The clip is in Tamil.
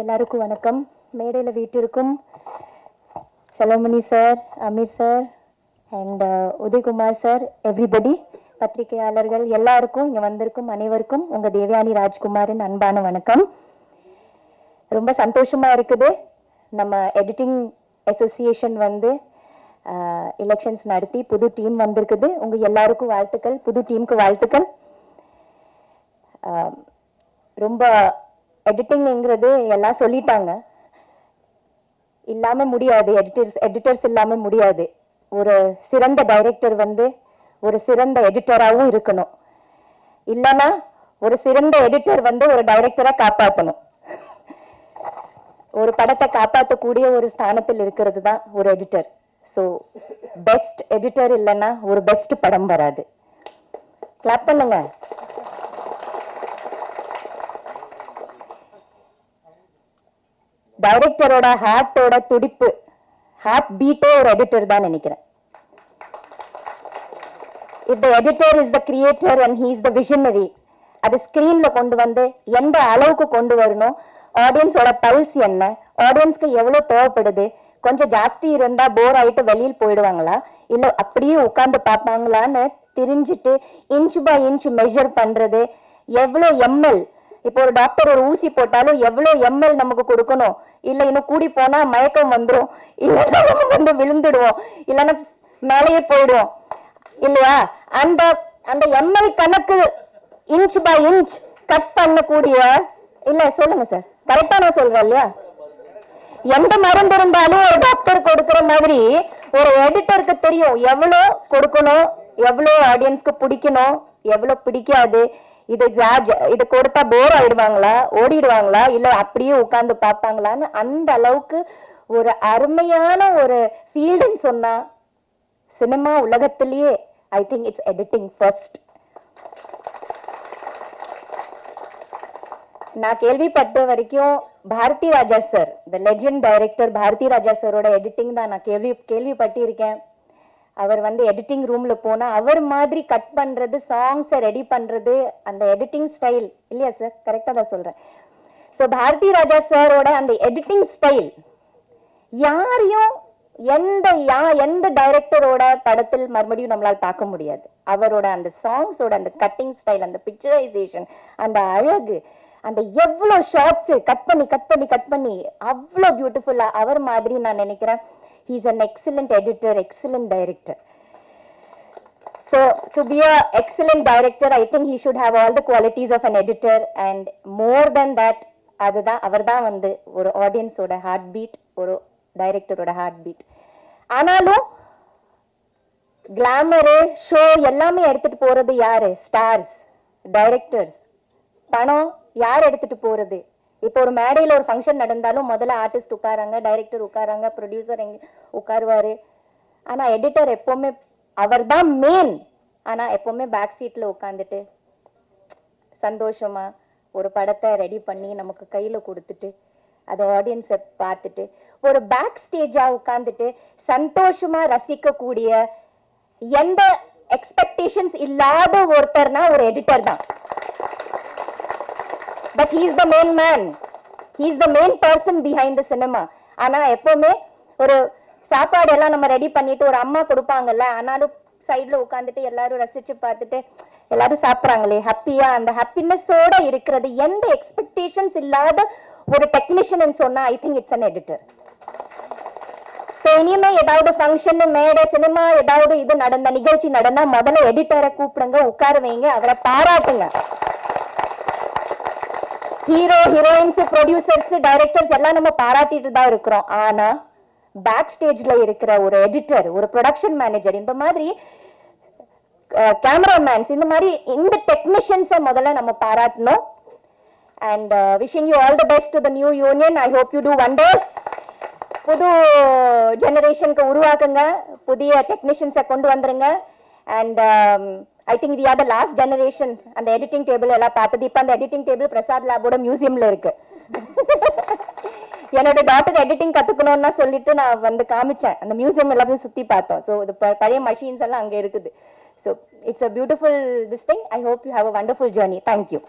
எல்லாருக்கும் வணக்கம். மேடையில் வீட்டிற்கும் Selvamani sir, Ameer sir and Udhayakumar sir, everybody, பத்திரிகையாளர்கள் எல்லாருக்கும், இங்கே வந்திருக்கும் அனைவருக்கும் உங்கள் தேவயானி ராஜ்குமாரின் அன்பான வணக்கம். ரொம்ப சந்தோஷமா இருக்குது. நம்ம எடிட்டிங் அசோசியேஷன் வந்து எலெக்ஷன்ஸ் நடத்தி புது டீம் வந்திருக்குது. உங்கள் எல்லாருக்கும் வாழ்த்துக்கள், புது டீமுக்கு வாழ்த்துக்கள். ரொம்ப எடிட்டிங்கிறது எல்லாம் சொல்லிட்டாங்க, இல்லாம முடியாது. எடிட்டர்ஸ் இல்லாம முடியாது. ஒரு சிறந்த டைரக்டர் வந்து ஒரு சிறந்த எடிட்டராகவும் இருக்கணும். இல்லைன்னா ஒரு சிறந்த எடிட்டர் வந்து ஒரு டைரக்டரா காப்பாற்றணும். ஒரு படத்தை காப்பாற்றக்கூடிய ஒரு ஸ்தானத்தில் இருக்கிறது தான் ஒரு எடிட்டர். ஸோ பெஸ்ட் எடிட்டர் இல்லைன்னா ஒரு பெஸ்ட் படம் வராது. கிளாப் பண்ணுங்க. டைரக்டரோட ஹார்ட்டோட துடிப்பு, ஹார்ட் பீட்டே ஒரு எடிட்டர் தான் நினைக்கிறேன். If the editor is the creator and he is the visionary, அது ஸ்கிரீன்ல கொண்டு வந்து எந்த அளவுக்கு கொண்டு வரணும், ஆடியன்ஸோட பல்ஸ் என்ன, ஆடியன்ஸ்க்கு எவ்வளவு தேவைப்படுது, கொஞ்சம் ஜாஸ்தி இருந்தா போர் ஆயிட்டு வெளியில் போயிடுவாங்களா, இல்ல அப்படியே உட்கார்ந்து பார்ப்பாங்களான்னு தெரிஞ்சுட்டு இன்ச் பை இன்ச் மெஷர் பண்றது, எவ்வளவு எம்எல், இப்போ ஒரு டாக்டர் ஒரு ஊசி போட்டாலும் எவ்வளவு எம்எல் நமக்கு கொடுக்கணும், இல்ல இன்னும் கூடி போனா மயக்கம் வந்துடும், இல்லைன்னா வந்து விழுந்துடுவோம், இல்லைன்னா மேலேயே போயிடுவோம் இல்லையா. அந்த அந்த எம்எல் கணக்கு இன்ச் பை இன்ச் கட் பண்ணக்கூடிய, இல்ல சொல்லுங்க சார், கரெக்டா நான் சொல்றேன் இல்லையா. எந்த மருந்து இருந்தாலும் ஒரு டாக்டர் கொடுக்கிற மாதிரி ஒரு எடிட்டருக்கு தெரியும் எவ்வளவு கொடுக்கணும், எவ்வளவு ஆடியன்ஸ்க்கு பிடிக்கணும், எவ்வளவு பிடிக்காது, இது கொடுத்தா போர் ஆயிடுவாங்களா, ஓடிடுவாங்களா, இல்ல அப்படியே உட்கார்ந்து பார்ப்பாங்களான்னு அந்த அளவுக்கு ஒரு அருமையான ஒரு ஃபீல்டுன்னு சொன்னா சினிமா உலகத்திலேயே I think it's editing first. நான் கேள்விப்பட்ட வரைக்கும் Bharathi Raja sir, the legend director Bharathi Raja சாரோட எடிட்டிங் தான் நான் கேள்விப்பட்டிருக்கேன். அவர் வந்து எடிட்டிங் ரூம்ல போனா அவர் மாதிரி கட் பண்றது, சாங்ஸை ரெடி பண்றது, அந்த எடிட்டிங் ஸ்டைல் இல்லையா சார், கரெக்டா தான் சொல்றேன். ஸோ பாரதி ராஜா சாரோட அந்த எடிட்டிங் ஸ்டைல் யாரையும் எந்த டைரக்டரோட படத்தில் மறுபடியும் நம்மளால பார்க்க முடியாது. அவரோட அந்த சாங்ஸோட அந்த கட்டிங் ஸ்டைல், அந்த பிக்சரைசேஷன், அந்த அழகு, அந்த எவ்வளவு ஷார்ட்ஸ் கட் பண்ணி அவ்வளோ பியூட்டிஃபுல்லா அவர் மாதிரி நான் நினைக்கிறேன். He is an excellent editor, excellent director. So to be an excellent director, I think he should have all the qualities of an editor, and more than that, அதுதான் அவர்தான் வந்து ஒரு ஆடியன்ஸோட ஹார்ட் பீட், ஒரு டைரக்டரோட ஹார்ட் பீட். ஆனாலும் கிளாமரு, ஷோ எல்லாமே எடுத்துட்டு போறது யாரு? Stars, directors. பணம் யார் எடுத்துட்டு போறது? இப்போ ஒரு மேடையில் ஒரு ஃபங்க்ஷன் நடந்தாலும் முதல்ல ஆர்டிஸ்ட் உட்காராங்க, டைரக்டர் உட்காராங்க, ப்ரொடியூசர் உட்காருவாரு. ஆனா எடிட்டர் எப்பவுமே அவர் தான் மெயின். ஆனா எப்பவுமே பேக் சீட்ல உட்காந்துட்டு சந்தோஷமா ஒரு படத்தை ரெடி பண்ணி நமக்கு கையில கொடுத்துட்டு அதை ஆடியன்ஸை பார்த்துட்டு ஒரு பேக் ஸ்டேஜா உட்காந்துட்டு சந்தோஷமா ரசிக்கக்கூடிய எந்த எக்ஸ்பெக்டேஷன்ஸ் இல்லாத ஒருத்தர்னா ஒரு எடிட்டர் தான். But he is the main man. He is the main person behind the cinema. ஆனா எப்பவுமே ஒரு சாப்பாடு எல்லாம் நம்ம ரெடி பண்ணிட்டு ஒரு அம்மா கொடுப்பாங்கல்ல, ஆனாலும் சைட்ல உட்காந்துட்டு எல்லாரும் ரசிச்சு பார்த்துட்டு எல்லாரும் சாப்பிட்றாங்களே ஹாப்பியா, அந்த ஹாப்பினஸோட இருக்கிறது எந்த எக்ஸ்பெக்டேஷன்ஸ் இல்லாத ஒரு டெக்னீஷியன் சொன்னா ஐ think it's an editor. So இனிமே ஏதாவது ஃபங்க்ஷன், மேடை, சினிமா ஏதாவது இது நடந்த நிகழ்ச்சி நடந்தா முதல்ல எடிட்டரை கூப்பிடுங்க, உட்கார வைங்க, அவரை பாராட்டுங்க. ஹீரோ, ஹீரோயின்ஸ், ப்ரொடியூசர்ஸ், டைரக்டர்ஸ் எல்லாம் நம்ம பாராட்டிட்டு தான் இருக்கிறோம். ஆனா பேக் ஸ்டேஜ்ல இருக்கிற ஒரு எடிட்டர், ஒரு ப்ரொடக்ஷன் மேனேஜர், இந்த மாதிரி கேமராமேன்ஸ், இந்த மாதிரி இந்த டெக்னீஷியன்ஸை முதல்ல நம்ம பாராட்டணும். And wishing you all the best to the new union. I hope you two wonders. புது ஜெனரேஷனுக்கு உருவாக்குங்க, புதிய டெக்னீஷியன்ஸை கொண்டு வந்துருங்க. And I think we are the last generation. அந்த எடிட்டிங் டேபிள் எல்லாம் பார்த்தது. இப்போ அந்த எடிட்டிங் டேபிள் பிரசாத் லேபோட மியூசியம்ல இருக்கு. என்னோட டாக்டர் எடிட்டிங் கத்துக்கணும்னா சொல்லிட்டு நான் வந்து காமிச்சேன். அந்த மியூசியம் எல்லாமே சுத்தி பார்த்தோம். ஸோ இது பழைய மஷின்ஸ் எல்லாம் அங்கே இருக்குது. So it's a beautiful this thing. I hope you have a wonderful journey. Thank you.